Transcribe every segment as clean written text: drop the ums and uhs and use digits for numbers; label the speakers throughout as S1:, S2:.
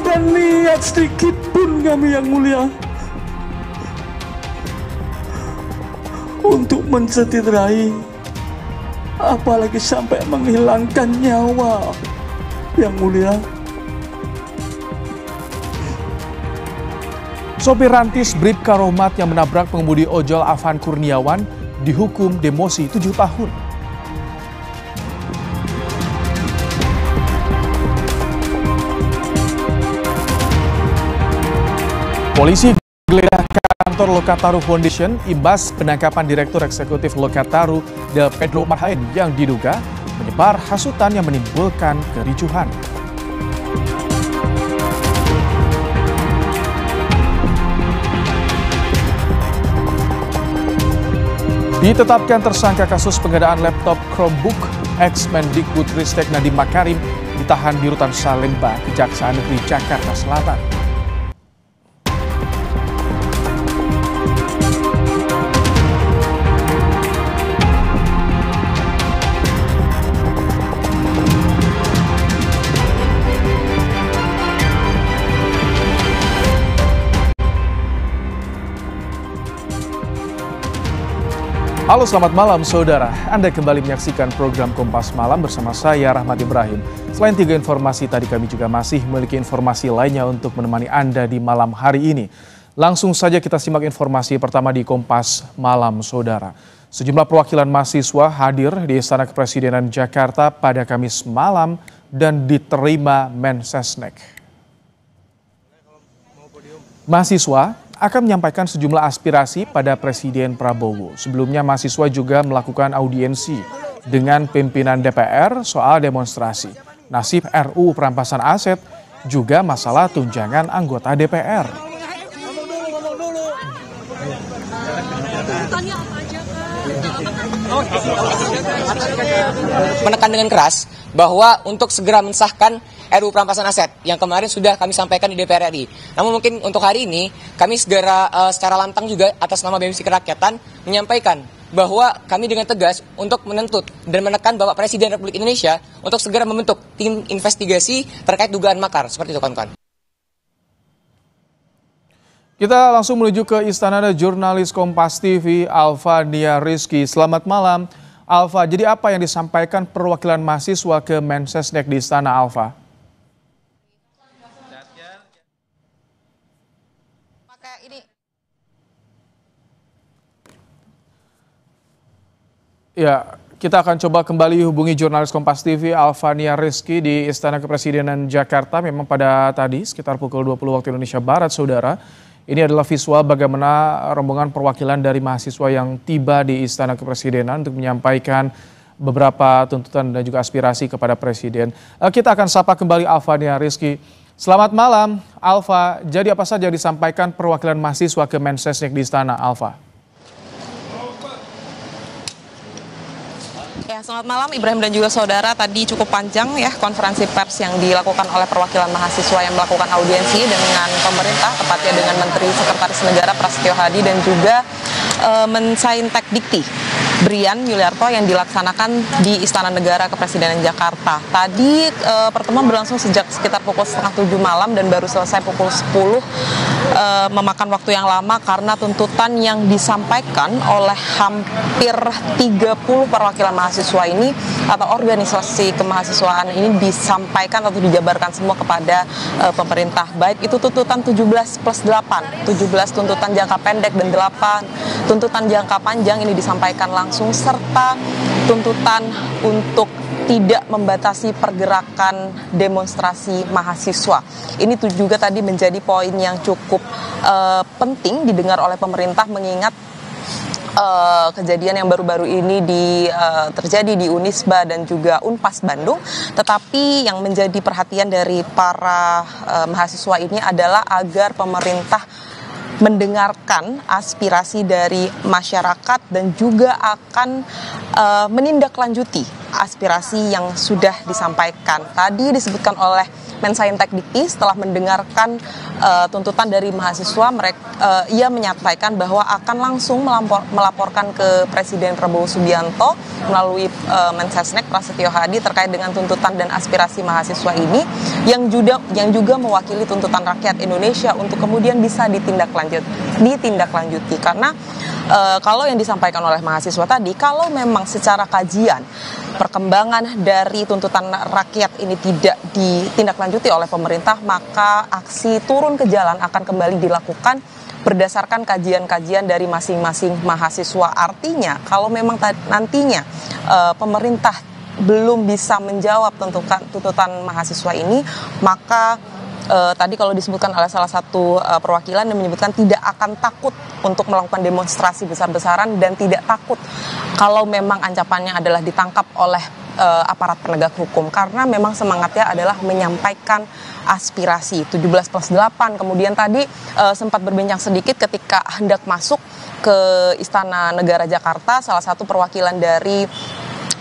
S1: ada niat sedikit pun kami yang mulia untuk mencederai, apalagi sampai menghilangkan nyawa yang mulia.
S2: Sopir rantis Bribka Rohmat yang menabrak pengemudi ojol Afan Kurniawan dihukum demosi 7 tahun. Polisi geledah kantor Lokataru Foundation imbas penangkapan Direktur Eksekutif Lokataru Del Pedro Marhain yang diduga menyebar hasutan yang menimbulkan kericuhan. Ditetapkan tersangka kasus penggandaan laptop Chromebook, ex-Mendikbudristek Nadiem Makarim ditahan di Rutan Salemba, Kejaksaan Negeri Jakarta Selatan. Halo, selamat malam saudara. Anda kembali menyaksikan program Kompas Malam bersama saya Rahmat Ibrahim. Selain 3 informasi tadi, kami juga masih memiliki informasi lainnya untuk menemani Anda di malam hari ini. Langsung saja kita simak informasi pertama di Kompas Malam saudara. Sejumlah perwakilan mahasiswa hadir di Istana Kepresidenan Jakarta pada Kamis malam dan diterima Mensesnek. Mahasiswa akan menyampaikan sejumlah aspirasi pada Presiden Prabowo. Sebelumnya mahasiswa juga melakukan audiensi dengan pimpinan DPR soal demonstrasi, nasib RUU perampasan aset, juga masalah tunjangan anggota DPR.
S3: Menekan dengan keras bahwa untuk segera mensahkan RUU perampasan aset yang kemarin sudah kami sampaikan di DPR RI. Namun mungkin untuk hari ini kami segera secara lantang juga atas nama BEM Kerakyatan menyampaikan bahwa kami dengan tegas untuk menuntut dan menekan Bapak Presiden Republik Indonesia untuk segera membentuk tim investigasi terkait dugaan makar. Seperti itu kawan-kawan.
S2: Kita langsung menuju ke istana, ada jurnalis Kompas TV Alfa Nia Rizky. Selamat malam Alfa. Jadi apa yang disampaikan perwakilan mahasiswa ke Mensesnek di istana, Alfa? Ya, kita akan coba kembali hubungi jurnalis Kompas TV Alfa Nia Rizky di Istana Kepresidenan Jakarta. Memang pada tadi sekitar pukul 20 waktu Indonesia Barat, saudara. Ini adalah visual bagaimana rombongan perwakilan dari mahasiswa yang tiba di Istana Kepresidenan untuk menyampaikan beberapa tuntutan dan juga aspirasi kepada Presiden. Kita akan sapa kembali Alfa Nia Rizky. Selamat malam Alfa. Jadi apa saja disampaikan perwakilan mahasiswa ke Mensesnek di Istana, Alfa?
S4: Ya, selamat malam Ibrahim dan juga saudara. Tadi cukup panjang ya konferensi pers yang dilakukan oleh perwakilan mahasiswa yang melakukan audiensi dengan pemerintah, tepatnya dengan Menteri Sekretaris Negara Prasetyo Hadi dan juga Mensaintek Dikti Brian Yuliarto yang dilaksanakan di Istana Negara Kepresidenan Jakarta. Tadi pertemuan berlangsung sejak sekitar pukul 6:30 malam dan baru selesai pukul 10, memakan waktu yang lama karena tuntutan yang disampaikan oleh hampir 30 perwakilan mahasiswa ini atau organisasi kemahasiswaan ini disampaikan atau dijabarkan semua kepada pemerintah. Baik itu tuntutan 17+8, 17 tuntutan jangka pendek dan 8 tuntutan jangka panjang ini disampaikan langsung, serta tuntutan untuk tidak membatasi pergerakan demonstrasi mahasiswa. Ini juga tadi menjadi poin yang cukup penting didengar oleh pemerintah, mengingat kejadian yang baru-baru ini terjadi di Unisba dan juga Unpas Bandung. Tetapi yang menjadi perhatian dari para mahasiswa ini adalah agar pemerintah mendengarkan aspirasi dari masyarakat dan juga akan menindaklanjuti aspirasi yang sudah disampaikan. Tadi disebutkan oleh Mensarintek Dikti setelah mendengarkan tuntutan dari mahasiswa, ia menyampaikan bahwa akan langsung melaporkan ke Presiden Prabowo Subianto melalui Mensesnek Prasetyo Hadi terkait dengan tuntutan dan aspirasi mahasiswa ini yang juga mewakili tuntutan rakyat Indonesia untuk kemudian bisa ditindaklanjuti karena kalau yang disampaikan oleh mahasiswa tadi, kalau memang secara kajian perkembangan dari tuntutan rakyat ini tidak ditindaklanjuti oleh pemerintah, maka aksi turun ke jalan akan kembali dilakukan berdasarkan kajian-kajian dari masing-masing mahasiswa. Artinya, kalau memang nantinya pemerintah belum bisa menjawab tuntutan mahasiswa ini, maka tadi kalau disebutkan oleh salah satu perwakilan yang menyebutkan tidak akan takut untuk melakukan demonstrasi besar-besaran dan tidak takut kalau memang ancamannya adalah ditangkap oleh aparat penegak hukum, karena memang semangatnya adalah menyampaikan aspirasi 17+8. Kemudian tadi sempat berbincang sedikit ketika hendak masuk ke Istana Negara Jakarta, salah satu perwakilan dari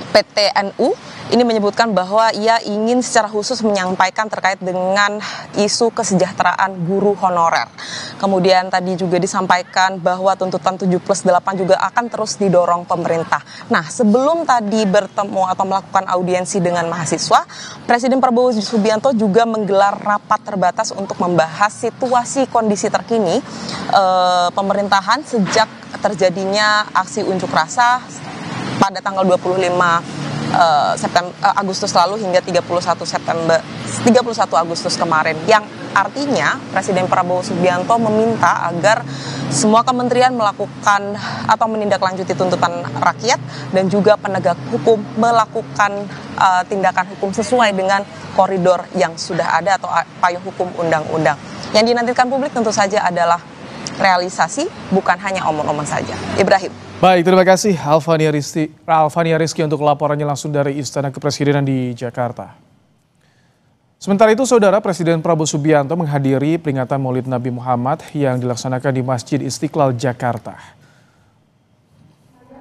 S4: PTNU ini menyebutkan bahwa ia ingin secara khusus menyampaikan terkait dengan isu kesejahteraan guru honorer. Kemudian tadi juga disampaikan bahwa tuntutan 7+8 juga akan terus didorong pemerintah. Nah, sebelum tadi bertemu atau melakukan audiensi dengan mahasiswa, Presiden Prabowo Subianto juga menggelar rapat terbatas untuk membahas situasi kondisi terkini pemerintahan sejak terjadinya aksi unjuk rasa pada tanggal 25 Agustus lalu hingga 31 Agustus kemarin, yang artinya Presiden Prabowo Subianto meminta agar semua kementerian melakukan atau menindaklanjuti tuntutan rakyat dan juga penegak hukum melakukan tindakan hukum sesuai dengan koridor yang sudah ada atau payung hukum undang-undang. Yang dinantikan publik tentu saja adalah realisasi, bukan hanya omong-omong saja. Ibrahim.
S2: Baik, terima kasih Alfania Rizky untuk laporannya langsung dari Istana Kepresidenan di Jakarta. Sementara itu, Saudara, Presiden Prabowo Subianto menghadiri peringatan Maulid Nabi Muhammad yang dilaksanakan di Masjid Istiqlal, Jakarta.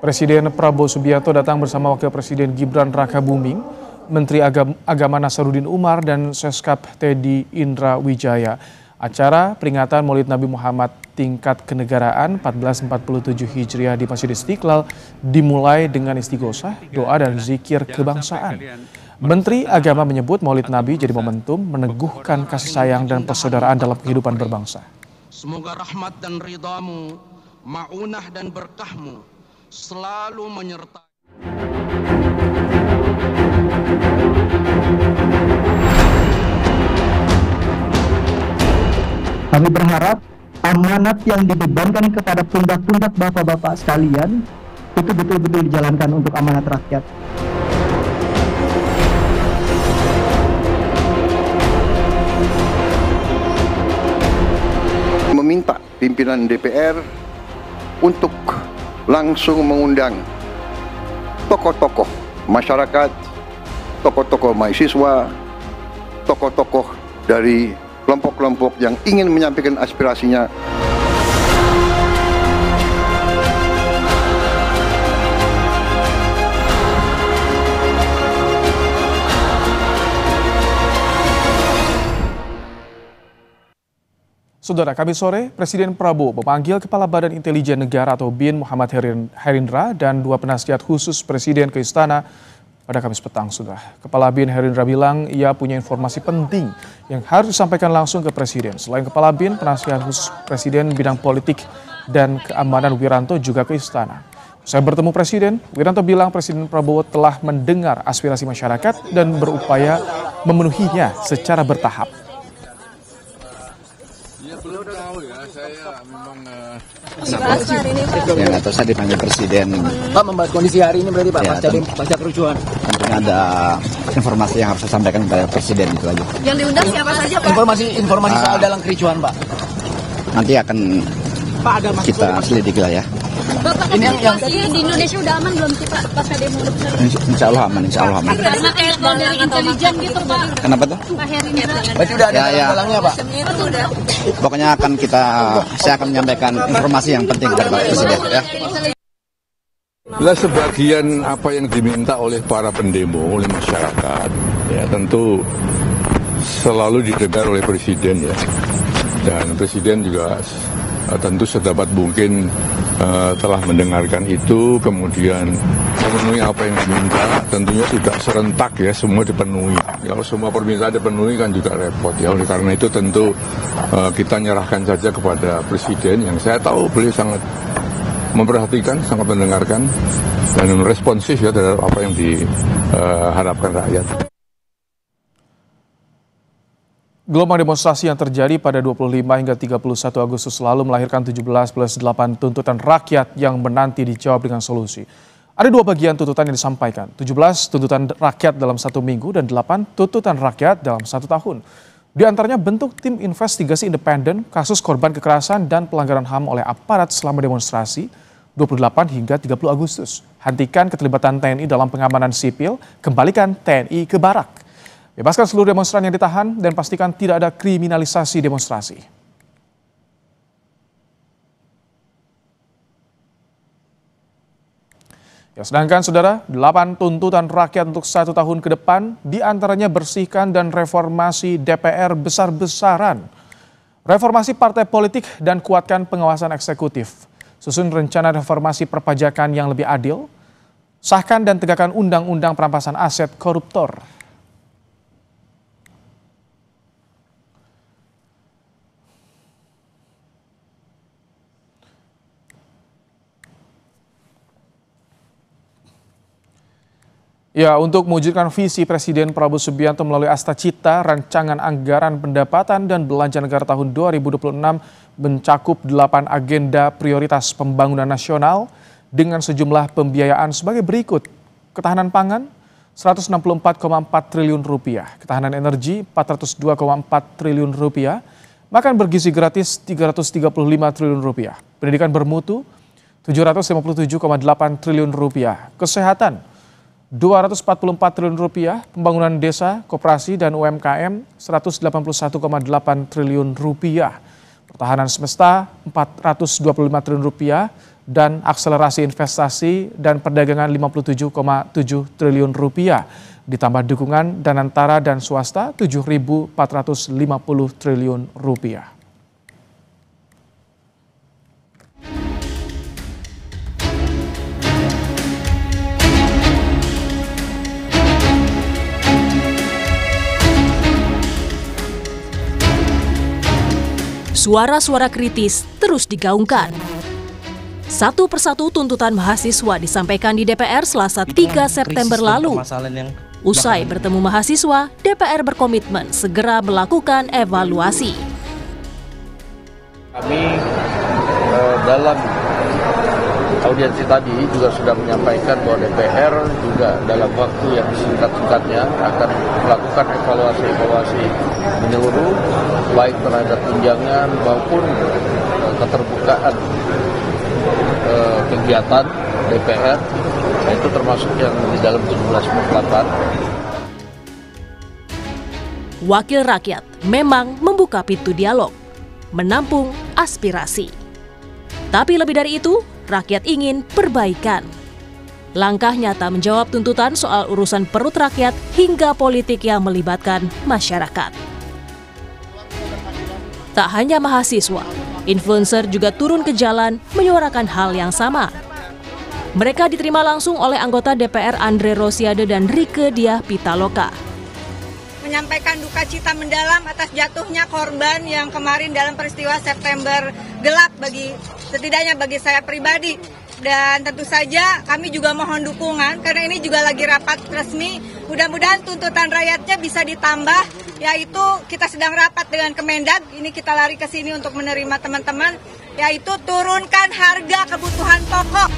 S2: Presiden Prabowo Subianto datang bersama Wakil Presiden Gibran Rakabuming, Menteri Agama Nasaruddin Umar, dan Seskap Teddy Indra Wijaya. Acara peringatan Maulid Nabi Muhammad tingkat kenegaraan 1447 Hijriah di Masjid Istiqlal dimulai dengan istighosah, doa dan zikir kebangsaan. Menteri Agama menyebut Maulid Nabi jadi momentum meneguhkan kasih sayang dan persaudaraan dalam kehidupan berbangsa.
S5: Semoga rahmat dan ridhamu, ma'unah dan berkahmu selalu menyertai.
S6: Kami berharap amanat yang dibebankan kepada pundak-pundak bapak-bapak sekalian itu betul-betul dijalankan untuk amanat rakyat.
S7: Meminta pimpinan DPR untuk langsung mengundang tokoh-tokoh masyarakat, tokoh-tokoh mahasiswa, tokoh-tokoh dari kelompok-kelompok yang ingin menyampaikan aspirasinya.
S2: Saudara, Kamis sore, Presiden Prabowo memanggil Kepala Badan Intelijen Negara atau BIN Muhammad Herindra dan dua penasihat khusus Presiden ke Istana pada Kamis petang. Saudara, Kepala BIN Herindra bilang ia punya informasi penting yang harus disampaikan langsung ke Presiden. Selain Kepala BIN, penasihat khusus Presiden bidang politik dan keamanan Wiranto juga ke Istana. Saya bertemu Presiden, Wiranto bilang Presiden Prabowo telah mendengar aspirasi masyarakat dan berupaya memenuhinya secara bertahap.
S8: Yang atau saya dipanggil Presiden.
S9: Pak, membahas kondisi hari ini berarti Pak,
S8: ya,
S9: pasca kerusuhan.
S8: Tentunya ada informasi yang harus saya sampaikan kepada Presiden, itu aja.
S10: Yang diundang siapa saja Pak?
S9: Informasi soal dalam kericuhan Pak.
S8: Nanti akan Pak, ada kita selidiki lah ya.
S10: Bapak, ini yang di Indonesia udah aman belum sih Pak pasca demo besar?
S8: Insya Allah aman, insya Allah aman.
S10: Ada telepon dari intelijen gitu Pak.
S8: Kenapa tuh?
S10: Pak Herindra.
S9: Berarti udah ada dalangnya Pak.
S8: Pokoknya saya akan menyampaikan informasi yang penting kepada Pak Presiden ya.
S11: Sebagian apa yang diminta oleh para pendemo, oleh masyarakat, ya tentu selalu didengar oleh Presiden ya. Dan Presiden juga tentu sedapat mungkin telah mendengarkan itu, kemudian memenuhi apa yang diminta. Tentunya tidak serentak ya, semua dipenuhi. Kalau semua permintaan dipenuhi kan juga repot ya. Oleh karena itu tentu kita nyerahkan saja kepada Presiden yang saya tahu beliau sangat memperhatikan, sangat mendengarkan, dan responsif ya terhadap apa yang diharapkan rakyat.
S2: Gelombang demonstrasi yang terjadi pada 25 hingga 31 Agustus lalu melahirkan 17+8 tuntutan rakyat yang menanti dijawab dengan solusi. Ada dua bagian tuntutan yang disampaikan, 17 tuntutan rakyat dalam 1 minggu dan 8 tuntutan rakyat dalam 1 tahun. Di antaranya bentuk tim investigasi independen kasus korban kekerasan dan pelanggaran HAM oleh aparat selama demonstrasi 28 hingga 30 Agustus. Hentikan keterlibatan TNI dalam pengamanan sipil, kembalikan TNI ke barak. Bebaskan seluruh demonstran yang ditahan dan pastikan tidak ada kriminalisasi demonstrasi. Ya, sedangkan saudara, 8 tuntutan rakyat untuk 1 tahun ke depan, diantaranya bersihkan dan reformasi DPR besar-besaran. Reformasi partai politik dan kuatkan pengawasan eksekutif. Susun rencana reformasi perpajakan yang lebih adil. Sahkan dan tegakkan undang-undang perampasan aset koruptor. Ya, untuk mewujudkan visi Presiden Prabowo Subianto melalui Astacita, rancangan anggaran pendapatan dan belanja negara tahun 2026 mencakup 8 agenda prioritas pembangunan nasional dengan sejumlah pembiayaan sebagai berikut. Ketahanan pangan, Rp164,4 triliun, ketahanan energi, Rp402,4 triliun, makan bergizi gratis, Rp335 triliun, pendidikan bermutu, Rp757,8 triliun, kesehatan, Rp244 triliun, pembangunan desa, koperasi dan UMKM Rp181,8 triliun, pertahanan semesta Rp425 triliun, dan akselerasi investasi dan perdagangan Rp57,7 triliun, ditambah dukungan dana antara dan swasta Rp7.450 triliun.
S10: Suara-suara kritis terus digaungkan. Satu persatu tuntutan mahasiswa disampaikan di DPR Selasa 3 September lalu. Usai bertemu mahasiswa, DPR berkomitmen segera melakukan evaluasi.
S12: Kami dalam audiensi tadi juga sudah menyampaikan bahwa DPR juga dalam waktu yang singkat-singkatnya akan melakukan evaluasi menyeluruh baik terhadap tunjangan maupun keterbukaan kegiatan DPR, itu termasuk yang di dalam 17/4.
S10: Wakil rakyat memang membuka pintu dialog, menampung aspirasi. Tapi lebih dari itu, rakyat ingin perbaikan. Langkah nyata menjawab tuntutan soal urusan perut rakyat hingga politik yang melibatkan masyarakat. Tak hanya mahasiswa, influencer juga turun ke jalan menyuarakan hal yang sama. Mereka diterima langsung oleh anggota DPR Andre Rosiade dan Rieke Diah Pitaloka.
S13: Menyampaikan duka cita mendalam atas jatuhnya korban yang kemarin dalam peristiwa September gelap setidaknya bagi saya pribadi. Dan tentu saja kami juga mohon dukungan karena ini juga lagi rapat resmi. Mudah-mudahan tuntutan rakyatnya bisa ditambah, yaitu kita sedang rapat dengan Kemendag. Ini kita lari ke sini untuk menerima teman-teman, yaitu turunkan harga kebutuhan pokok.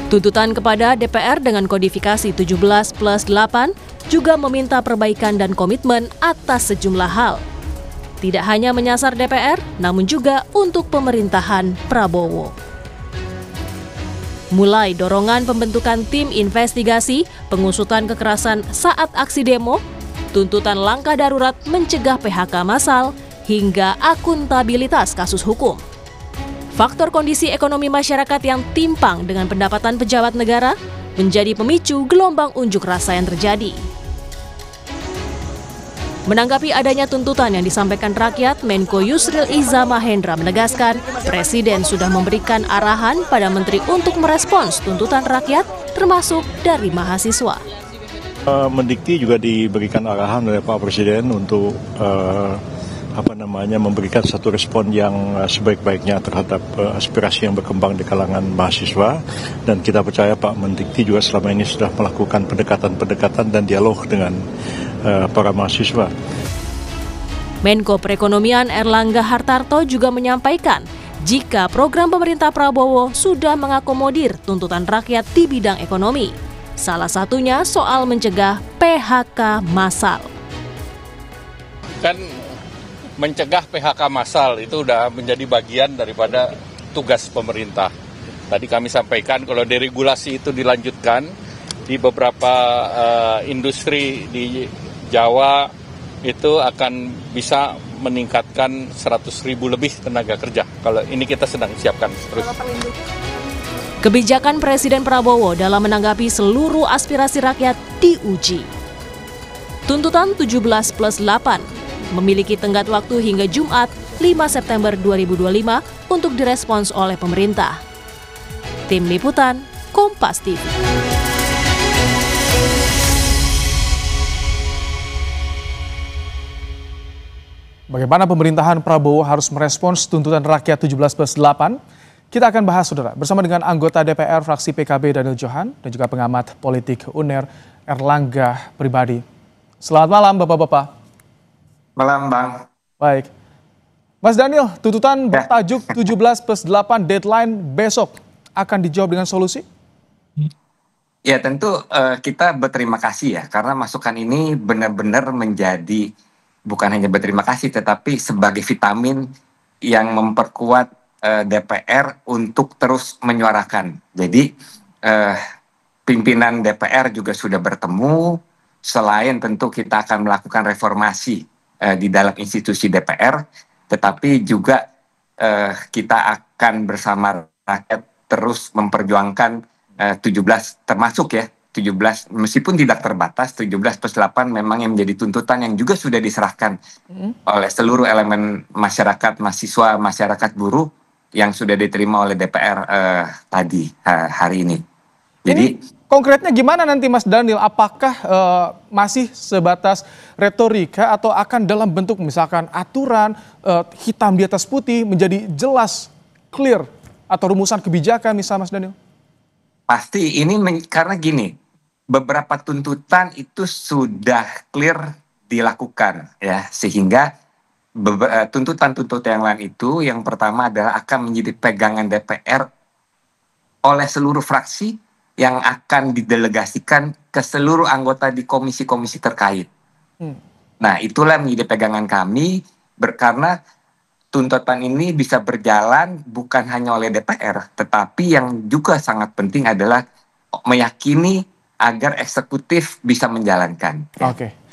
S10: Tuntutan kepada DPR dengan kodifikasi 17+8 juga meminta perbaikan dan komitmen atas sejumlah hal. Tidak hanya menyasar DPR, namun juga untuk pemerintahan Prabowo. Mulai dorongan pembentukan tim investigasi, pengusutan kekerasan saat aksi demo, tuntutan langkah darurat mencegah PHK massal, hingga akuntabilitas kasus hukum. Faktor kondisi ekonomi masyarakat yang timpang dengan pendapatan pejabat negara menjadi pemicu gelombang unjuk rasa yang terjadi. Menanggapi adanya tuntutan yang disampaikan rakyat, Menko Yusril Iza Mahendra menegaskan Presiden sudah memberikan arahan pada Menteri untuk merespons tuntutan rakyat, termasuk dari mahasiswa.
S14: Mendikti juga diberikan arahan oleh Pak Presiden untuk memberikan satu respon yang sebaik-baiknya terhadap aspirasi yang berkembang di kalangan mahasiswa, dan kita percaya Pak Mendikti juga selama ini sudah melakukan pendekatan-pendekatan dan dialog dengan para mahasiswa.
S10: Menko Perekonomian Erlangga Hartarto juga menyampaikan jika program pemerintah Prabowo sudah mengakomodir tuntutan rakyat di bidang ekonomi. Salah satunya soal mencegah PHK massal.
S12: Kan mencegah PHK massal itu sudah menjadi bagian daripada tugas pemerintah. Tadi kami sampaikan kalau deregulasi itu dilanjutkan di beberapa industri di Jawa itu akan bisa meningkatkan 100.000 lebih tenaga kerja. Kalau ini kita sedang siapkan terus.
S10: Kebijakan Presiden Prabowo dalam menanggapi seluruh aspirasi rakyat diuji. Tuntutan 17+8 memiliki tenggat waktu hingga Jumat 5 September 2025 untuk direspons oleh pemerintah. Tim Liputan, Kompas TV.
S2: Bagaimana pemerintahan Prabowo harus merespons tuntutan rakyat 17+8? Kita akan bahas, saudara, bersama dengan anggota DPR fraksi PKB Daniel Johan dan juga pengamat politik UNER Erlangga Pribadi. Selamat malam, Bapak-Bapak.
S15: Malam, Bang.
S2: Baik. Mas Daniel, tuntutan bertajuk 17+8 deadline besok akan dijawab dengan solusi?
S15: Ya, tentu kita berterima kasih ya, karena masukan ini benar-benar menjadi bukan hanya berterima kasih, tetapi sebagai vitamin yang memperkuat DPR untuk terus menyuarakan. Jadi pimpinan DPR juga sudah bertemu, selain tentu kita akan melakukan reformasi di dalam institusi DPR, tetapi juga kita akan bersama rakyat terus memperjuangkan 17 termasuk ya, 17 meskipun tidak terbatas, 17+8 memang yang menjadi tuntutan yang juga sudah diserahkan oleh seluruh elemen masyarakat, mahasiswa, masyarakat buruh yang sudah diterima oleh DPR tadi hari ini. Jadi
S2: konkretnya gimana nanti Mas Daniel? Apakah masih sebatas retorika atau akan dalam bentuk misalkan aturan hitam di atas putih menjadi jelas, clear, atau rumusan kebijakan misalnya Mas Daniel?
S15: Pasti ini karena gini, beberapa tuntutan itu sudah clear dilakukan ya, sehingga tuntutan-tuntutan yang lain itu yang pertama adalah akan menjadi pegangan DPR oleh seluruh fraksi yang akan didelegasikan ke seluruh anggota di komisi-komisi terkait. Nah, itulah menjadi pegangan kami karena tuntutan ini bisa berjalan bukan hanya oleh DPR, tetapi yang juga sangat penting adalah meyakini agar eksekutif bisa menjalankan.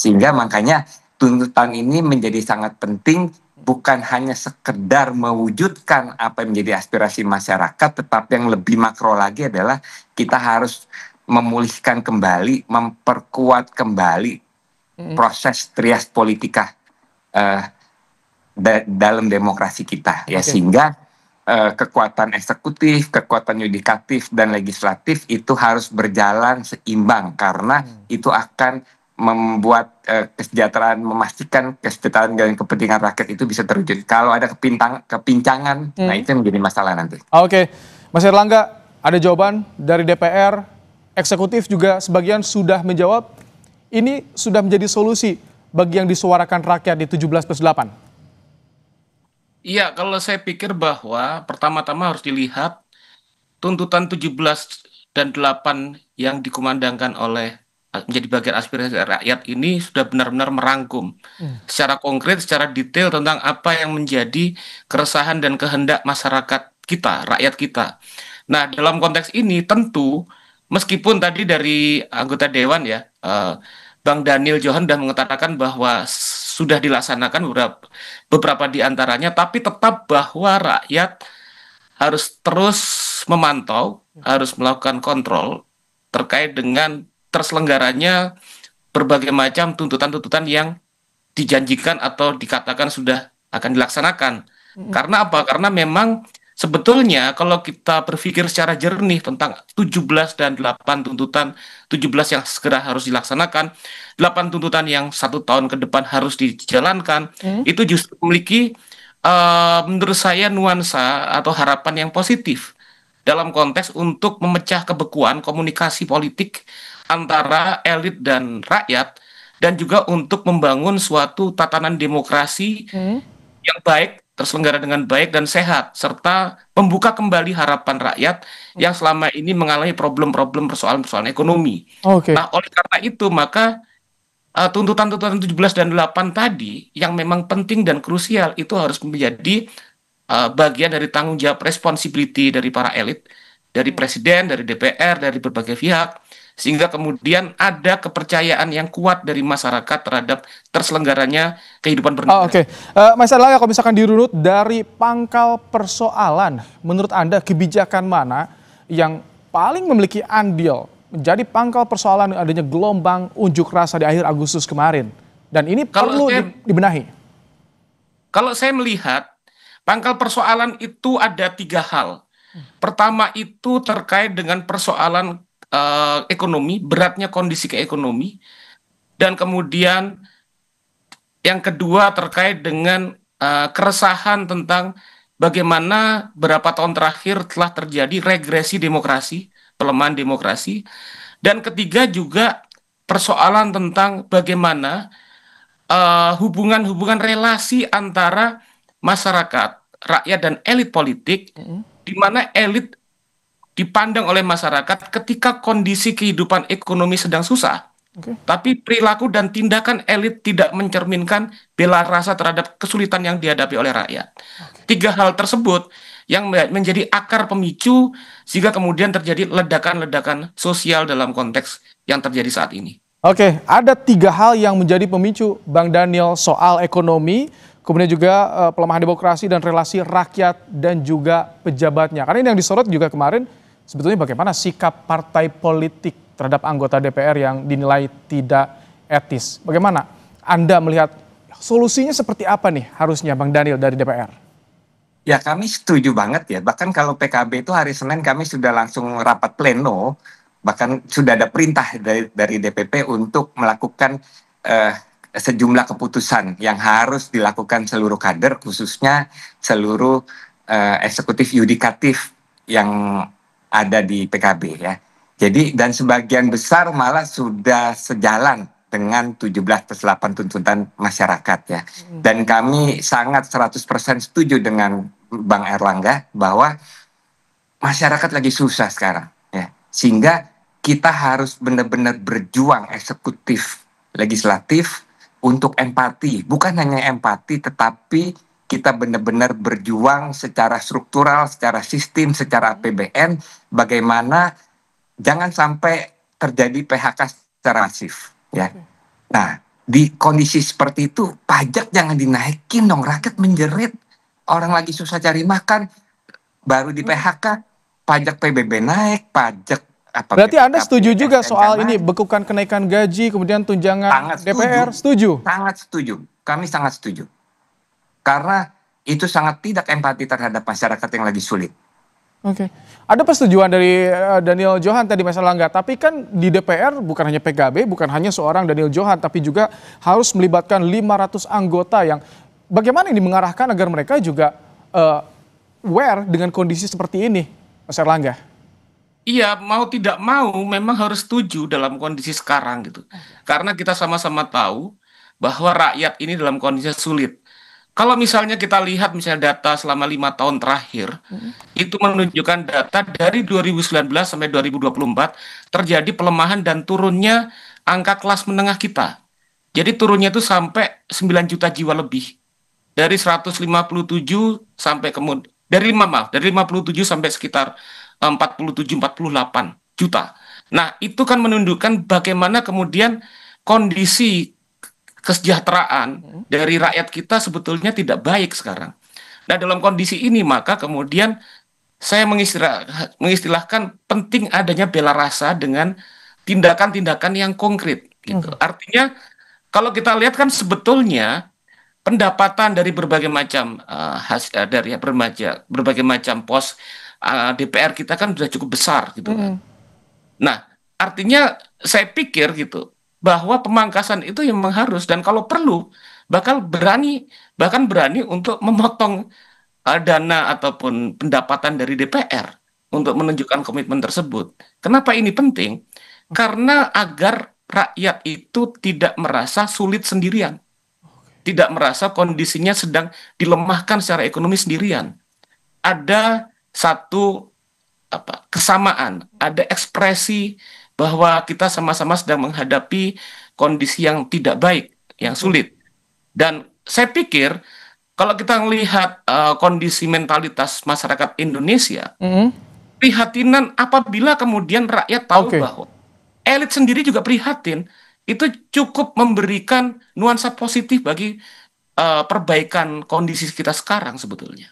S15: Sehingga makanya tuntutan ini menjadi sangat penting, bukan hanya sekedar mewujudkan apa yang menjadi aspirasi masyarakat, tetapi yang lebih makro lagi adalah kita harus memulihkan kembali, memperkuat kembali proses trias politika dalam demokrasi kita, ya, sehingga kekuatan eksekutif, kekuatan yudikatif dan legislatif itu harus berjalan seimbang karena itu akan membuat kesejahteraan, memastikan kesejahteraan dan kepentingan rakyat itu bisa terwujud. Kalau ada kepincangan, nah itu yang menjadi masalah nanti.
S2: Oke, Mas Erlangga, ada jawaban dari DPR, eksekutif juga sebagian sudah menjawab. Ini sudah menjadi solusi bagi yang disuarakan rakyat di 17+8.
S16: Iya, kalau saya pikir bahwa pertama-tama harus dilihat tuntutan 17 dan 8 yang dikumandangkan oleh menjadi bagian aspirasi rakyat ini sudah benar-benar merangkum secara konkret, secara detail tentang apa yang menjadi keresahan dan kehendak masyarakat kita, rakyat kita. Nah, dalam konteks ini tentu meskipun tadi dari anggota Dewan ya, Bang Daniel Johan sudah mengatakan bahwa sudah dilaksanakan beberapa di antaranya, tapi tetap bahwa rakyat harus terus memantau, harus melakukan kontrol terkait dengan terselenggaranya berbagai macam tuntutan-tuntutan yang dijanjikan atau dikatakan sudah akan dilaksanakan. Karena apa? Karena memang sebetulnya kalau kita berpikir secara jernih tentang 17 dan 8 tuntutan, 17 yang segera harus dilaksanakan, 8 tuntutan yang 1 tahun ke depan harus dijalankan, itu justru memiliki menurut saya nuansa atau harapan yang positif dalam konteks untuk memecah kebekuan komunikasi politik antara elit dan rakyat, dan juga untuk membangun suatu tatanan demokrasi yang baik, terselenggara dengan baik dan sehat, serta membuka kembali harapan rakyat yang selama ini mengalami problem-problem persoalan-persoalan ekonomi. Nah, oleh karena itu, maka tuntutan-tuntutan 17 dan 8 tadi yang memang penting dan krusial itu harus menjadi bagian dari tanggung jawab responsibility dari para elit, dari presiden, dari DPR, dari berbagai pihak, sehingga kemudian ada kepercayaan yang kuat dari masyarakat terhadap terselenggaranya kehidupan bernegara.
S2: Mas Erlangga, kalau misalkan dirunut dari pangkal persoalan, menurut Anda kebijakan mana yang paling memiliki andil menjadi pangkal persoalan adanya gelombang unjuk rasa di akhir Agustus kemarin? Dan ini perlu dibenahi.
S16: Kalau saya melihat, pangkal persoalan itu ada 3 hal. Pertama itu terkait dengan persoalan ekonomi, beratnya kondisi keekonomi, dan kemudian yang kedua terkait dengan keresahan tentang bagaimana beberapa tahun terakhir telah terjadi regresi demokrasi, pelemahan demokrasi, dan ketiga juga persoalan tentang bagaimana hubungan-hubungan relasi antara masyarakat, rakyat, dan elit politik, di mana elit dipandang oleh masyarakat ketika kondisi kehidupan ekonomi sedang susah, tapi perilaku dan tindakan elit tidak mencerminkan bela rasa terhadap kesulitan yang dihadapi oleh rakyat. 3 hal tersebut yang menjadi akar pemicu sehingga kemudian terjadi ledakan-ledakan sosial dalam konteks yang terjadi saat ini.
S2: Ada 3 hal yang menjadi pemicu, Bang Daniel, soal ekonomi, kemudian juga pelemahan demokrasi dan relasi rakyat dan juga pejabatnya. Karena ini yang disorot juga kemarin, sebetulnya bagaimana sikap partai politik terhadap anggota DPR yang dinilai tidak etis. Bagaimana Anda melihat solusinya seperti apa nih harusnya Bang Daniel dari DPR?
S15: Ya, kami setuju banget ya. Bahkan kalau PKB itu hari Senin kami sudah langsung rapat pleno, bahkan sudah ada perintah dari DPP untuk melakukan sejumlah keputusan yang harus dilakukan seluruh kader, khususnya seluruh eksekutif yudikatif yang ada di PKB ya. Jadi dan sebagian besar malah sudah sejalan dengan 17+8 tuntutan masyarakat ya. Dan kami sangat 100% setuju dengan Bang Erlangga bahwa masyarakat lagi susah sekarang ya. Sehingga kita harus benar-benar berjuang eksekutif, legislatif untuk empati. Bukan hanya empati tetapi kita benar-benar berjuang secara struktural, secara sistem, secara APBN, bagaimana jangan sampai terjadi PHK secara masif. Ya. Nah, di kondisi seperti itu, pajak jangan dinaikin dong, rakyat menjerit. Orang lagi susah cari makan, baru di PHK, pajak PBB naik, pajak apa?
S2: Berarti Anda setuju juga soal ini, bekukan kenaikan gaji, kemudian tunjangan DPR, setuju?
S15: Sangat setuju, kami sangat setuju. Karena itu sangat tidak empati terhadap masyarakat yang lagi sulit.
S2: Ada persetujuan dari Daniel Johan tadi Mas Erlangga, tapi kan di DPR bukan hanya PKB, bukan hanya seorang Daniel Johan, tapi juga harus melibatkan 500 anggota yang bagaimana ini mengarahkan agar mereka juga aware dengan kondisi seperti ini, Mas Erlangga?
S16: Iya, mau tidak mau memang harus setuju dalam kondisi sekarang gitu. Karena kita sama-sama tahu bahwa rakyat ini dalam kondisi sulit. Kalau misalnya kita lihat misalnya data selama 5 tahun terakhir, itu menunjukkan data dari 2019 sampai 2024 terjadi pelemahan dan turunnya angka kelas menengah kita. Jadi turunnya itu sampai 9 juta jiwa lebih. Dari 157 sampai kemudian dari 57 sampai sekitar 47-48 juta. Nah, itu kan menunjukkan bagaimana kemudian kondisi kesejahteraan dari rakyat kita sebetulnya tidak baik sekarang. Nah, dalam kondisi ini maka kemudian saya mengistilahkan penting adanya bela rasa dengan tindakan-tindakan yang konkret gitu. Artinya kalau kita lihat kan sebetulnya pendapatan dari berbagai macam dari berbagai macam pos DPR kita kan sudah cukup besar gitu kan. Nah, artinya saya pikir gitu bahwa pemangkasan itu yang memang harus, dan kalau perlu bahkan berani untuk memotong dana ataupun pendapatan dari DPR untuk menunjukkan komitmen tersebut. Kenapa ini penting? Karena agar rakyat itu tidak merasa sulit sendirian. Tidak merasa kondisinya sedang dilemahkan secara ekonomi sendirian. Ada satu kesamaan, ada ekspresi bahwa kita sama-sama sedang menghadapi kondisi yang tidak baik, yang sulit. Dan saya pikir kalau kita melihat kondisi mentalitas masyarakat Indonesia, prihatinan apabila kemudian rakyat tahu bahwa elit sendiri juga prihatin, itu cukup memberikan nuansa positif bagi perbaikan kondisi kita sekarang sebetulnya.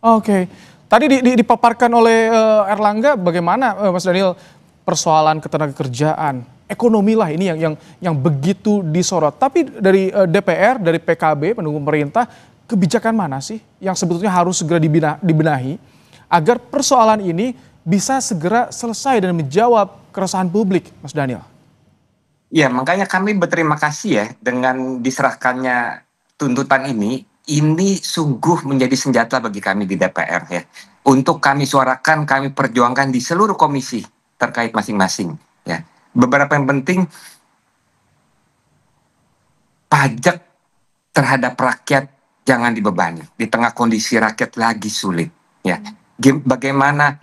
S2: Oke. Tadi dipaparkan oleh Erlangga bagaimana Mas Daniel persoalan ketenagakerjaan, ekonomi lah ini yang begitu disorot. Tapi dari DPR, dari PKB pendukung pemerintah, kebijakan mana sih yang sebetulnya harus segera dibenahi agar persoalan ini bisa segera selesai dan menjawab keresahan publik, Mas Daniel?
S15: Ya, makanya kami berterima kasih ya dengan diserahkannya tuntutan ini sungguh menjadi senjata bagi kami di DPR ya. Untuk kami suarakan, kami perjuangkan di seluruh komisi terkait masing-masing ya. Beberapa yang penting, pajak terhadap rakyat jangan dibebani di tengah kondisi rakyat lagi sulit ya. Bagaimana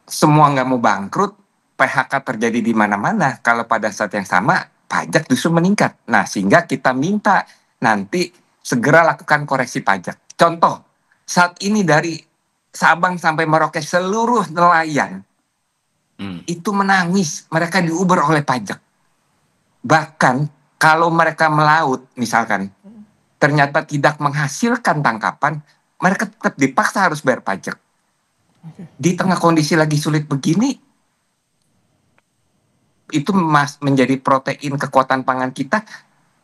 S15: semua nggak mau bangkrut, PHK terjadi di mana-mana, kalau pada saat yang sama pajak justru meningkat. Nah, sehingga kita minta nanti segera lakukan koreksi pajak. Contoh, saat ini dari Sabang sampai Merauke seluruh nelayan itu menangis, mereka diuber oleh pajak. Bahkan kalau mereka melaut misalkan, ternyata tidak menghasilkan tangkapan, mereka tetap dipaksa harus bayar pajak. Di tengah kondisi lagi sulit begini, itu menjadi protein kekuatan pangan kita,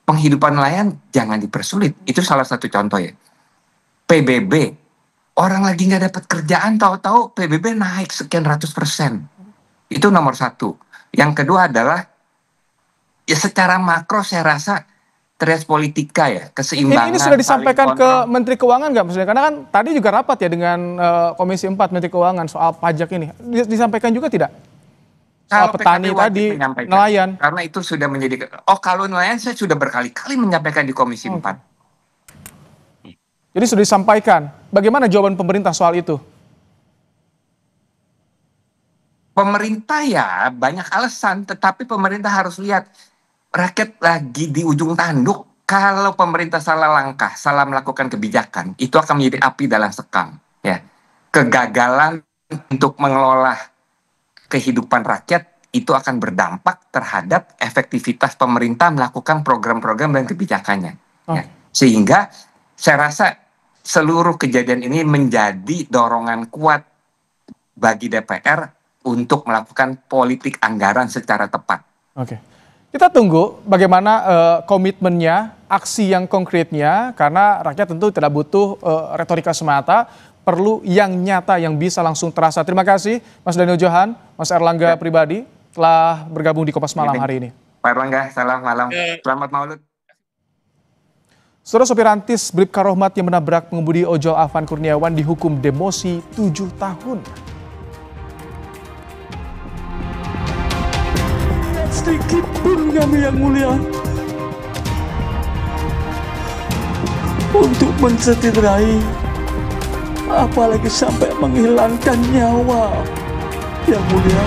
S15: penghidupan nelayan jangan dipersulit. Itu salah satu contoh ya. PBB, orang lagi nggak dapat kerjaan, tahu-tahu PBB naik sekian ratus %. Itu nomor satu. Yang kedua adalah, ya secara makro saya rasa trias politika ya, keseimbangan.
S2: Ini sudah disampaikan ke Menteri Keuangan nggak maksudnya? Karena kan tadi juga rapat ya dengan Komisi 4 Menteri Keuangan soal pajak ini. Disampaikan juga tidak? Soal petani tadi, nelayan.
S15: Karena itu sudah menjadi, kalau nelayan saya sudah berkali-kali menyampaikan di Komisi 4.
S2: Jadi sudah disampaikan. Bagaimana jawaban pemerintah soal itu?
S15: Pemerintah ya banyak alasan, tetapi pemerintah harus lihat rakyat lagi di ujung tanduk. Kalau pemerintah salah langkah, salah melakukan kebijakan, itu akan menjadi api dalam sekam. Ya, kegagalan untuk mengelola kehidupan rakyat itu akan berdampak terhadap efektivitas pemerintah melakukan program-program dan kebijakannya. Ya. Sehingga saya rasa seluruh kejadian ini menjadi dorongan kuat bagi DPR untuk melakukan politik anggaran secara tepat.
S2: Oke. Kita tunggu bagaimana komitmennya, aksi yang konkretnya, karena rakyat tentu tidak butuh retorika semata, perlu yang nyata yang bisa langsung terasa. Terima kasih Mas Daniel Johan, Mas Erlangga pribadi telah bergabung di Kompas Malam hari ini.
S15: Pak Erlangga, selamat malam. Selamat Maulud.
S2: Saudara sopir Rantis Bribka Rohmat yang menabrak pengemudi ojol Afan Kurniawan dihukum demosi 7 tahun.
S1: Sedikit pun kami yang mulia untuk mencederai, apalagi sampai menghilangkan nyawa yang mulia.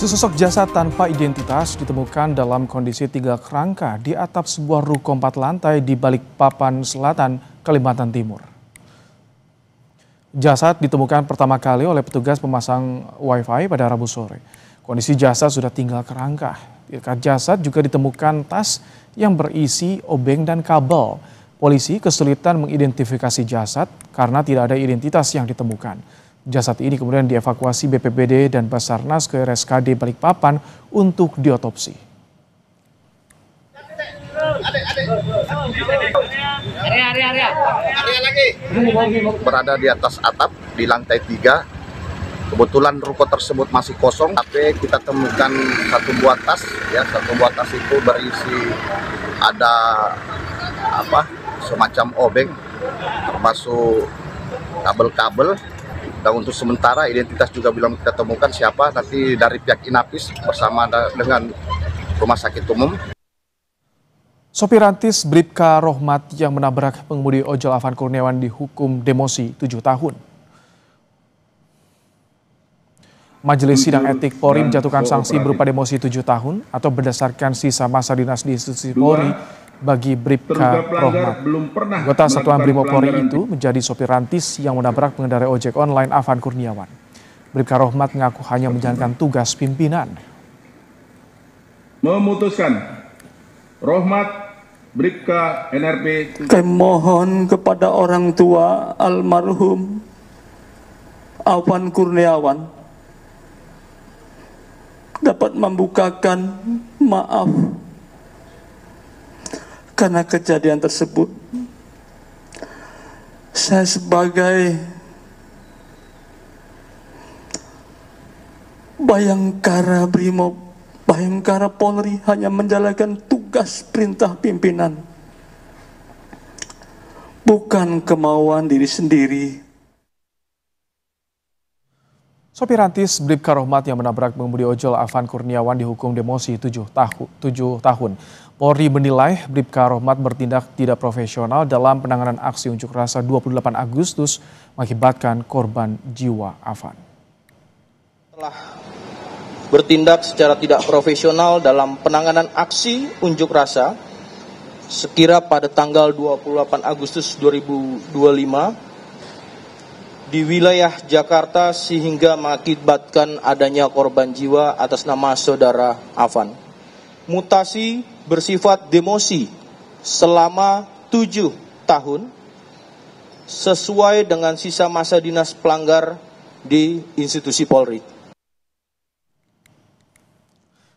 S2: Sesosok jasad tanpa identitas ditemukan dalam kondisi 3 kerangka di atap sebuah ruko 4 lantai di Balikpapan Selatan, Kalimantan Timur. Jasad ditemukan pertama kali oleh petugas pemasang wifi pada Rabu sore. Kondisi jasad sudah tinggal kerangka. Di dekat jasad juga ditemukan tas yang berisi obeng dan kabel. Polisi kesulitan mengidentifikasi jasad karena tidak ada identitas yang ditemukan. Jasad ini kemudian dievakuasi BPBD dan Basarnas ke RSKD Balikpapan untuk diotopsi.
S17: Berada di atas atap di lantai 3. Kebetulan ruko tersebut masih kosong, tapi kita temukan satu buah tas. Ya, satu buah tas itu berisi ada semacam obeng, termasuk kabel-kabel. Dan untuk sementara identitas juga belum kita temukan siapa. Nanti dari pihak Inapis bersama dengan Rumah Sakit Umum.
S2: Sopir rantis Bribka Rohmat yang menabrak pengemudi ojol Afan Kurniawan dihukum demosi 7 tahun. Majelis Sidang Etik Polri menjatuhkan sanksi berupa demosi 7 tahun atau berdasarkan sisa masa dinas di institusi Polri bagi Bribka Rohmat. Anggota Satuan Brimob Polri itu menjadi sopir rantis yang menabrak pengendara ojek online Afan Kurniawan. Bribka Rohmat mengaku hanya menjalankan tugas pimpinan.
S18: Memutuskan Rohmat Bribka NRP.
S1: Kami mohon kepada orang tua almarhum Afan Kurniawan dapat membukakan maaf karena kejadian tersebut. Saya sebagai Bayangkara Brimob, Bayangkara Polri hanya menjalankan tugas perintah pimpinan, bukan kemauan diri sendiri.
S2: Sopir rantis Bribka Rohmat yang menabrak pengemudi ojol Afan Kurniawan dihukum demosi 7 tahun. Polri menilai Bribka Rohmat bertindak tidak profesional dalam penanganan aksi unjuk rasa 28 Agustus mengakibatkan korban jiwa Afan.
S19: Telah bertindak secara tidak profesional dalam penanganan aksi unjuk rasa sekira pada tanggal 28 Agustus 2025 di wilayah Jakarta sehingga mengakibatkan adanya korban jiwa atas nama saudara Afan. Mutasi bersifat demosi selama 7 tahun sesuai dengan sisa masa dinas pelanggar di institusi Polri.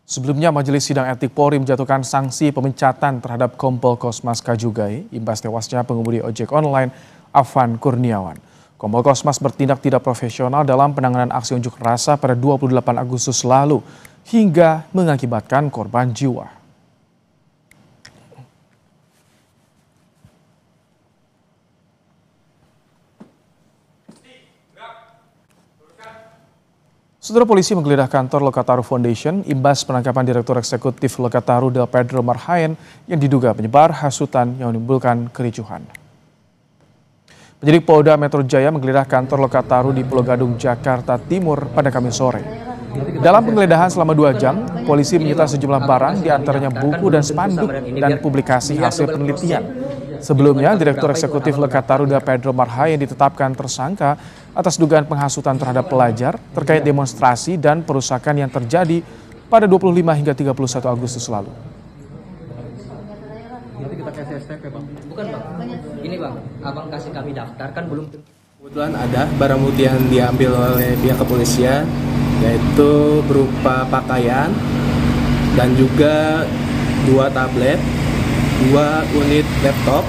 S2: Sebelumnya, Majelis Sidang Etik Polri menjatuhkan sanksi pemecatan terhadap Kompol Kosmas Kajugai imbas tewasnya pengemudi ojek online Afan Kurniawan. Kompol Kosmas bertindak tidak profesional dalam penanganan aksi unjuk rasa pada 28 Agustus lalu hingga mengakibatkan korban jiwa. Saudara, polisi menggeledah kantor Lokataru Foundation imbas penangkapan Direktur Eksekutif Lokataru Del Pedro Marhaen yang diduga menyebar hasutan yang menimbulkan kericuhan. Penyidik Polda Metro Jaya menggeledah kantor Lokataru di Pulau Gadung, Jakarta Timur pada Kamis sore. Dalam penggeledahan selama 2 jam, polisi menyita sejumlah barang, diantaranya buku dan spanduk dan publikasi hasil penelitian. Sebelumnya, Direktur Eksekutif Lokataru Del Pedro Marhaen ditetapkan tersangka atas dugaan penghasutan terhadap pelajar terkait demonstrasi dan perusakan yang terjadi pada 25 hingga 31 Agustus lalu.
S20: Bukan Bang, ini Bang, Abang kasih kami daftar kan belum.
S21: Kebetulan ada barang bukti yang diambil oleh pihak kepolisian, yaitu berupa pakaian dan juga 2 tablet, 2 unit laptop,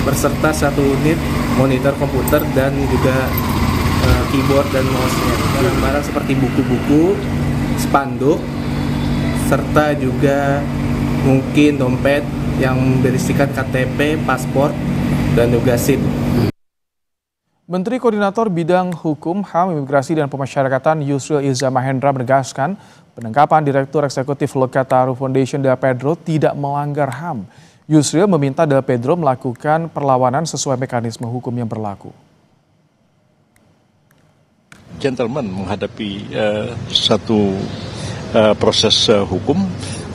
S21: beserta 1 unit monitor komputer dan juga keyboard dan mouse-nya. Barang-barang seperti buku-buku, spanduk, serta juga mungkin dompet yang berisikan KTP, paspor, dan juga SIM.
S2: Menteri Koordinator Bidang Hukum, HAM, Imigrasi, dan Pemasyarakatan Yusril Iza Mahendra menegaskan penangkapan Direktur Eksekutif Lokataru Foundation Del Pedro tidak melanggar HAM. Yusril meminta Del Pedro melakukan perlawanan sesuai mekanisme hukum yang berlaku.
S14: Gentleman menghadapi satu proses hukum.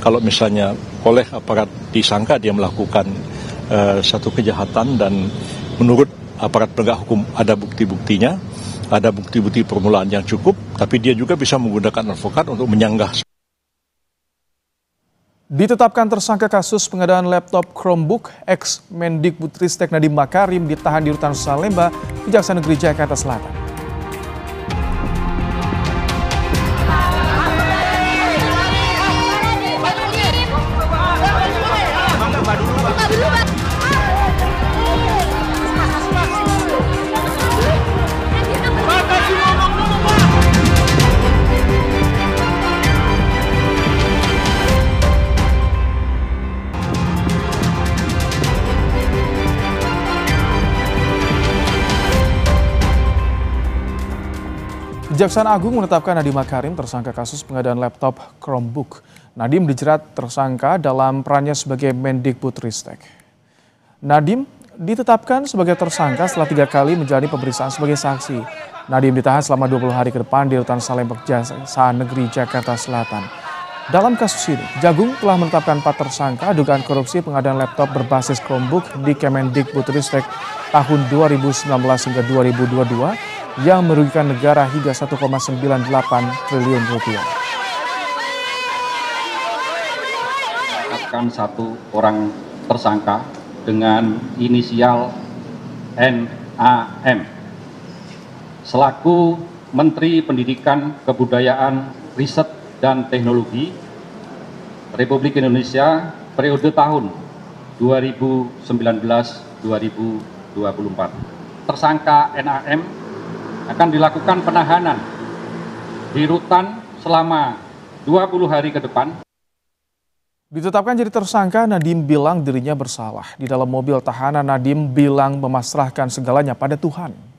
S14: Kalau misalnya oleh aparat disangka dia melakukan satu kejahatan dan menurut aparat penegak hukum ada bukti-buktinya, ada bukti-bukti permulaan yang cukup, tapi dia juga bisa menggunakan advokat untuk menyanggah.
S2: Ditetapkan tersangka kasus pengadaan laptop Chromebook, ex-Mendikbudristek Nadiem Makarim ditahan di Rutan Salemba, Kejaksaan Negeri Jakarta Selatan. Kejaksaan Agung menetapkan Nadiem Makarim tersangka kasus pengadaan laptop Chromebook. Nadiem dijerat tersangka dalam perannya sebagai Mendikbudristek. Nadiem ditetapkan sebagai tersangka setelah 3 kali menjalani pemeriksaan sebagai saksi. Nadiem ditahan selama 20 hari ke depan di Rutan Salemba, Kejaksaan Negeri Jakarta Selatan. Dalam kasus ini, Kejagung telah menetapkan 4 tersangka dugaan korupsi pengadaan laptop berbasis Chromebook di Kemendikbudristek tahun 2019 hingga 2022 yang merugikan negara hingga 1,98 triliun rupiah.
S3: Menetapkan 1 orang tersangka dengan inisial NAM selaku Menteri Pendidikan, Kebudayaan, Riset dan Teknologi Republik Indonesia periode tahun 2019-2024. Tersangka NAM akan dilakukan penahanan di rutan selama 20 hari ke depan.
S2: Ditetapkan jadi tersangka, Nadiem bilang dirinya bersalah. Di dalam mobil tahanan, Nadiem bilang memasrahkan segalanya pada Tuhan.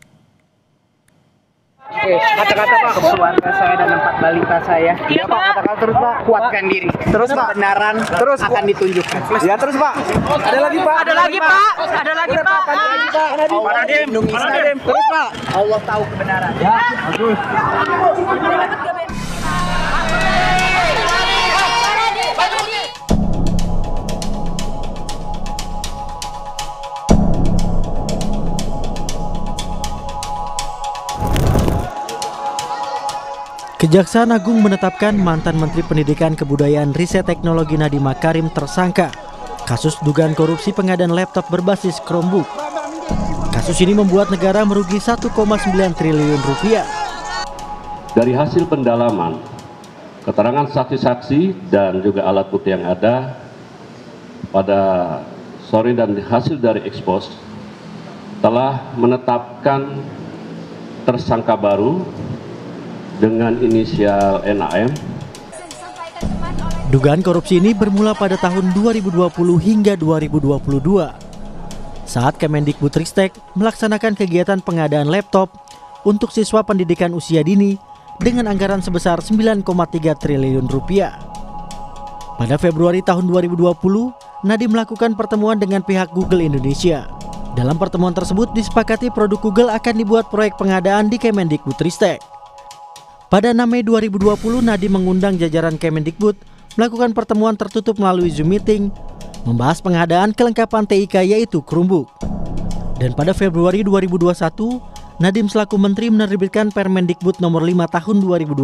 S22: Oke, kata-kata Pak, keluarga saya dan 4 balita saya. Iya Pak, kata-kata terus Pak, kuatkan diri. Terus Pak, kebenaran terus akan ditunjukkan. Ya terus Pak. Ada lagi Pak. Ada lagi Pak. Ada lagi Pak. Ada lagi Pak. Pak Nadiem, terus Pak. Allah tahu kebenaran. Ya. Bagus.
S23: Kejaksaan Agung menetapkan mantan Menteri Pendidikan, Kebudayaan, Riset Teknologi Nadiem Makarim tersangka kasus dugaan korupsi pengadaan laptop berbasis Chromebook. Kasus ini membuat negara merugi 1,9 triliun rupiah.
S24: Dari hasil pendalaman, keterangan saksi-saksi dan juga alat bukti yang ada pada sore dan hasil dari ekspos telah menetapkan tersangka baru dengan inisial NAM.
S23: Dugaan korupsi ini bermula pada tahun 2020 hingga 2022 saat Kemendikbudristek melaksanakan kegiatan pengadaan laptop untuk siswa pendidikan usia dini dengan anggaran sebesar 9,3 triliun rupiah. Pada Februari tahun 2020, Nadiem melakukan pertemuan dengan pihak Google Indonesia. Dalam pertemuan tersebut disepakati produk Google akan dibuat proyek pengadaan di Kemendikbudristek. Pada 6 Mei 2020, Nadiem mengundang jajaran Kemendikbud melakukan pertemuan tertutup melalui Zoom meeting, membahas pengadaan kelengkapan TIK yaitu Chromebook. Dan pada Februari 2021, Nadiem selaku Menteri menerbitkan Permendikbud nomor 5 tahun 2021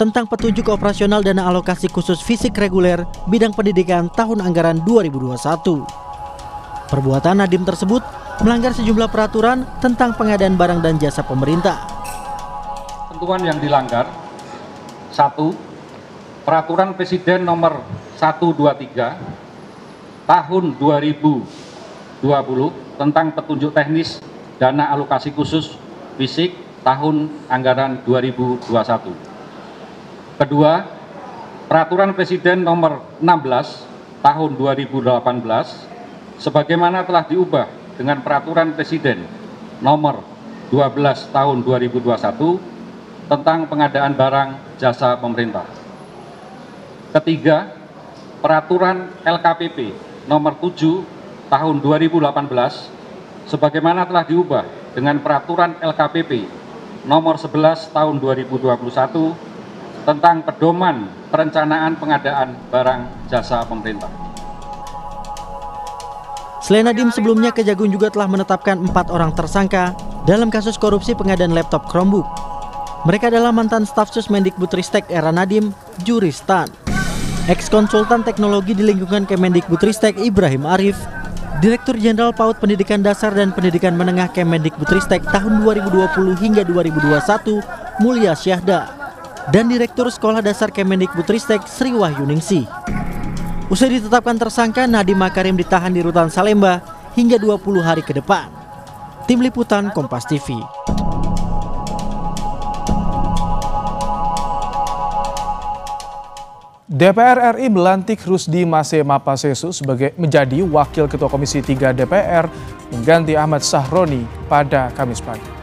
S23: tentang petunjuk operasional dana alokasi khusus fisik reguler bidang pendidikan tahun anggaran 2021. Perbuatan Nadiem tersebut melanggar sejumlah peraturan tentang pengadaan barang dan jasa pemerintah.
S3: Ketentuan yang dilanggar: 1. Peraturan Presiden nomor 123 tahun 2020 tentang petunjuk teknis dana alokasi khusus fisik tahun anggaran 2021. Kedua, Peraturan Presiden nomor 16 tahun 2018 sebagaimana telah diubah dengan Peraturan Presiden nomor 12 tahun 2021 tentang pengadaan barang jasa pemerintah. Ketiga, Peraturan LKPP nomor 7 tahun 2018 sebagaimana telah diubah dengan Peraturan LKPP nomor 11 tahun 2021 tentang pedoman perencanaan pengadaan barang jasa pemerintah.
S23: Selain Nadiem, sebelumnya Kejagung juga telah menetapkan 4 orang tersangka dalam kasus korupsi pengadaan laptop Chromebook. Mereka adalah mantan staf Susmendikbudristek era Nadiem, Juristan, ex-konsultan teknologi di lingkungan Kemendikbudristek Ibrahim Arif, Direktur Jenderal PAUD Pendidikan Dasar dan Pendidikan Menengah Kemendikbudristek tahun 2020 hingga 2021 Mulya Syahda, dan Direktur Sekolah Dasar Kemendikbudristek Sri Wahyuningsih. Usai ditetapkan tersangka, Nadiem Makarim ditahan di Rutan Salemba hingga 20 hari ke depan. Tim Liputan Kompas TV.
S2: DPR RI melantik Rusdi Mase Mapasesu menjadi Wakil Ketua Komisi 3 DPR mengganti Ahmad Sahroni pada Kamis pagi.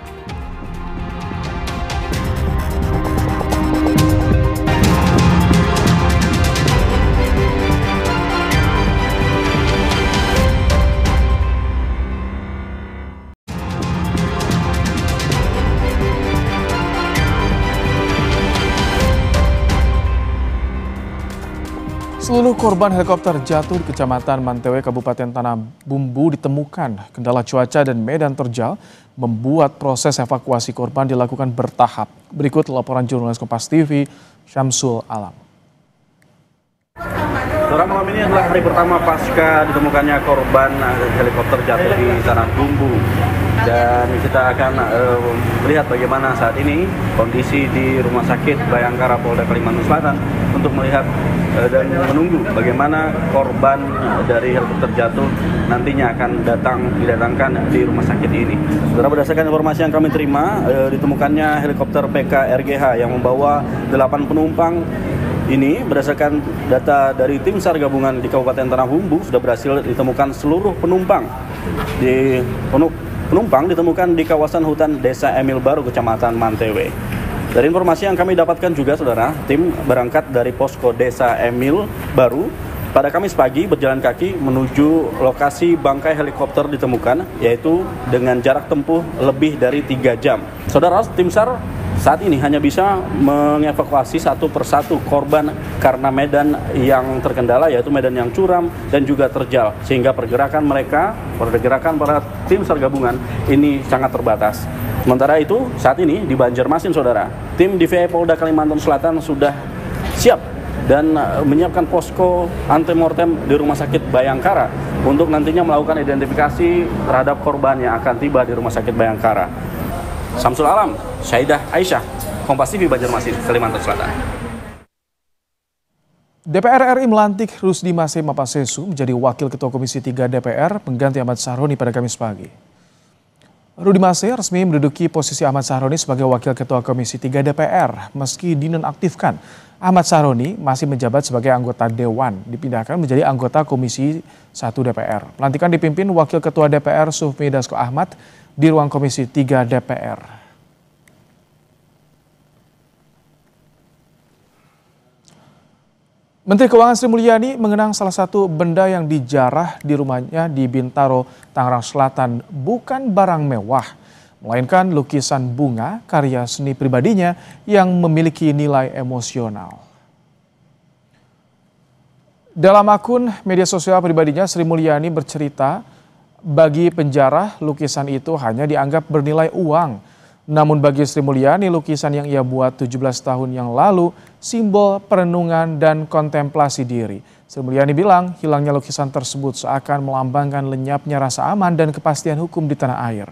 S2: Seluruh korban helikopter jatuh di Kecamatan Mantewe, Kabupaten Tanah Bumbu ditemukan. Kendala cuaca dan medan terjal membuat proses evakuasi korban dilakukan bertahap. Berikut laporan jurnalis Kompas TV, Syamsul Alam.
S4: Saudara, malam ini adalah hari pertama pasca ditemukannya korban helikopter jatuh di Tanah Bumbu. Dan kita akan melihat bagaimana saat ini kondisi di Rumah Sakit Bayangkara Polda Kalimantan Selatan untuk melihat dan menunggu bagaimana korban dari helikopter jatuh nantinya akan didatangkan di rumah sakit ini. Saudara, berdasarkan informasi yang kami terima, ditemukannya helikopter PKRGH yang membawa 8 penumpang. Ini berdasarkan data dari tim SAR gabungan di Kabupaten Tanah Bumbu sudah berhasil ditemukan seluruh penumpang. Penumpang ditemukan di kawasan hutan Desa Emil Baru, Kecamatan Mantewe. Dari informasi yang kami dapatkan juga, saudara, tim berangkat dari posko Desa Emil Baru pada Kamis pagi berjalan kaki menuju lokasi bangkai helikopter ditemukan, yaitu dengan jarak tempuh lebih dari 3 jam. Saudara, tim SAR saat ini hanya bisa mengevakuasi satu persatu korban karena medan yang terkendala, yaitu medan yang curam dan juga terjal, sehingga pergerakan para tim SAR gabungan ini sangat terbatas. Sementara itu, saat ini di Banjarmasin, saudara, tim DVI Polda Kalimantan Selatan sudah siap dan menyiapkan posko antemortem di Rumah Sakit Bayangkara untuk nantinya melakukan identifikasi terhadap korban yang akan tiba di Rumah Sakit Bayangkara. Syamsul Alam, Syaidah Aisyah, Kompas TV Banjarmasin, Kalimantan Selatan.
S2: DPR RI melantik Rusdi Mase Mapasesu menjadi Wakil Ketua Komisi 3 DPR pengganti Ahmad Sahroni pada Kamis pagi. Rusdi Mase resmi menduduki posisi Ahmad Sahroni sebagai Wakil Ketua Komisi 3 DPR. Meski dinonaktifkan, Ahmad Sahroni masih menjabat sebagai anggota Dewan, dipindahkan menjadi anggota Komisi 1 DPR. Pelantikan dipimpin Wakil Ketua DPR Sufmi Dasko Ahmad di ruang Komisi 3 DPR. Menteri Keuangan Sri Mulyani mengenang salah satu benda yang dijarah di rumahnya di Bintaro, Tangerang Selatan bukan barang mewah, melainkan lukisan bunga karya seni pribadinya yang memiliki nilai emosional. Dalam akun media sosial pribadinya, Sri Mulyani bercerita, bagi penjarah, lukisan itu hanya dianggap bernilai uang. Namun bagi Sri Mulyani, lukisan yang ia buat 17 tahun yang lalu simbol perenungan dan kontemplasi diri. Sri Mulyani bilang hilangnya lukisan tersebut seakan melambangkan lenyapnya rasa aman dan kepastian hukum di tanah air.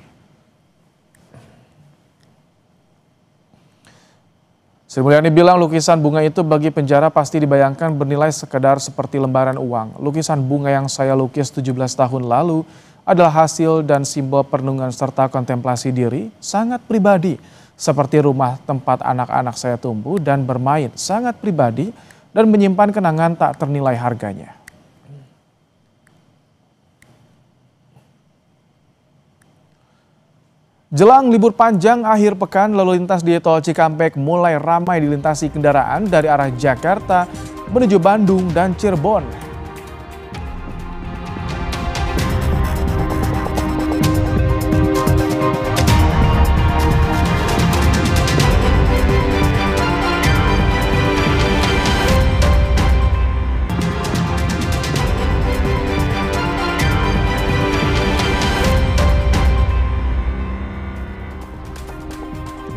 S2: Sri Mulyani bilang lukisan bunga itu bagi penjara pasti dibayangkan bernilai sekedar seperti lembaran uang. Lukisan bunga yang saya lukis 17 tahun lalu adalah hasil dan simbol perenungan serta kontemplasi diri sangat pribadi, seperti rumah tempat anak-anak saya tumbuh dan bermain, sangat pribadi dan menyimpan kenangan tak ternilai harganya. Jelang libur panjang akhir pekan, lalu lintas di Tol Cikampek mulai ramai dilintasi kendaraan dari arah Jakarta menuju Bandung dan Cirebon.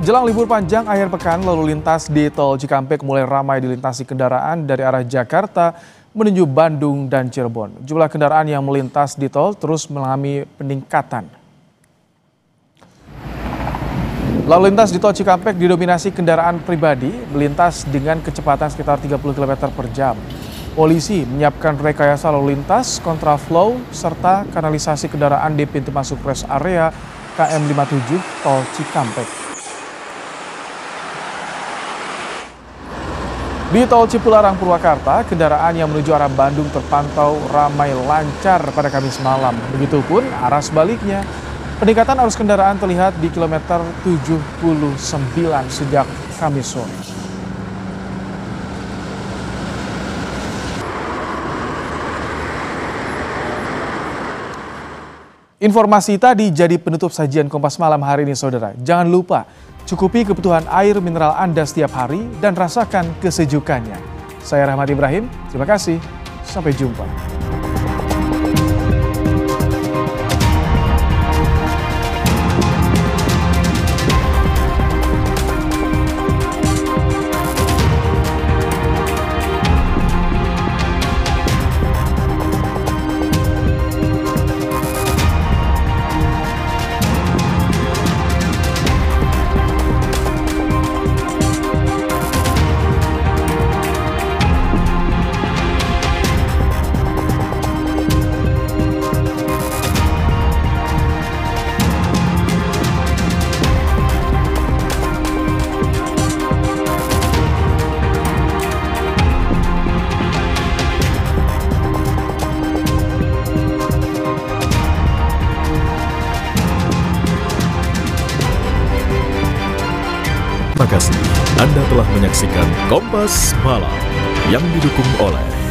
S2: Jelang libur panjang akhir pekan, lalu lintas di Tol Cikampek mulai ramai dilintasi kendaraan dari arah Jakarta menuju Bandung dan Cirebon. Jumlah kendaraan yang melintas di tol terus mengalami peningkatan. Lalu lintas di Tol Cikampek didominasi kendaraan pribadi melintas dengan kecepatan sekitar 30 km per jam. Polisi menyiapkan rekayasa lalu lintas, kontraflow, serta kanalisasi kendaraan di pintu masuk rest area KM 57 Tol Cikampek. Di Tol Cipularang Purwakarta, kendaraan yang menuju arah Bandung terpantau ramai lancar pada Kamis malam. Begitupun arah sebaliknya. Peningkatan arus kendaraan terlihat di kilometer 79 sejak Kamis sore. Informasi tadi jadi penutup sajian Kompas Malam hari ini, saudara. Jangan lupa, cukupi kebutuhan air mineral Anda setiap hari dan rasakan kesejukannya. Saya Rahmat Ibrahim, terima kasih. Sampai jumpa.
S5: Terima kasih Anda telah menyaksikan Kompas Malam yang didukung oleh